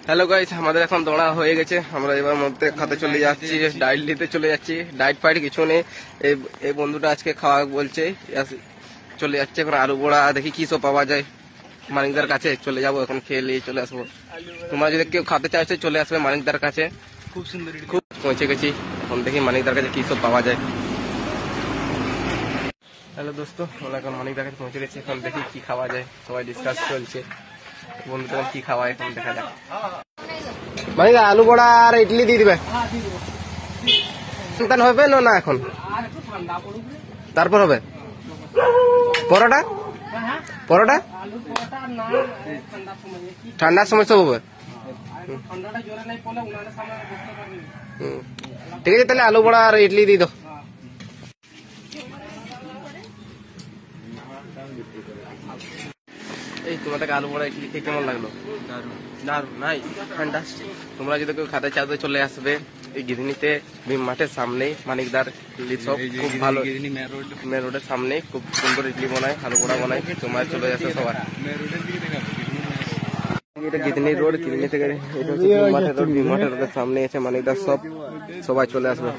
Hello guys, আমাদের এখন দৌড়া হয়ে গেছে। আমরা এবার মধ্যে খাতে চলে যাচ্ছি, ডায়েট নিতে চলে যাচ্ছি। ডায়েট ফাইট কিছু নেই। এই বন্ধুটা আজকে খাওয়া বলছে, চলে যাচ্ছে। এখন আলু বড়া দেখি কি সব পাওয়া যায়। মানিকদার কাছে চলে যাবো, এখন খেয়ে নিয়ে চলে আসবো। তোমরা যদি কেউ খাতে চাইছো চলে আসবে মানিকদার কাছে। খুব সুন্দর, খুব পৌঁছে গেছি। এখন দেখি মানিকদার কাছে কি সব পাওয়া যায়। হ্যালো দোস্ত, আমরা এখন মানিকদার কাছে পৌঁছে গেছি। এখন দেখি কি খাওয়া যায়, সবাই ডিসকাস চলছে। বন্ধুরা কি খাওয়ায় এখন দেখা যাক। মানিকদা আলু বড়া আর ইডলি দিয়ে দিবে। সন্তান হবে না এখন, তারপর হবে পরোটা। পরোটা ঠান্ডার সময় সব হবে। ঠিক আছে, তাহলে আলু বড়া আর ইডলি দিয়ে দাও। এই তোমাদেরকে আলু বড়া ইডলি খেয়ে কেমন লাগলো? দারুণ, নাইস, ফ্যান্টাস্টিক। তোমরা যদি কেউ খাতে চাও তো চলে আসবে এই গিদিনিতে, ভীম মাঠের সামনে মানিকদার ইডলি সব খুব ভালো। মেন রোডের সামনে খুব সুন্দর ইডলি বানায়, আলু বড়া বানায়। তোমরা চলে আসবে সবাই। এটা গিদিনি রোড, গিদিনি থেকে এটা হচ্ছে ভীম মাঠের রোড। ভীম মাঠের রোডের সামনে আছে মানিকদার সব, সবাই চলে আসবে।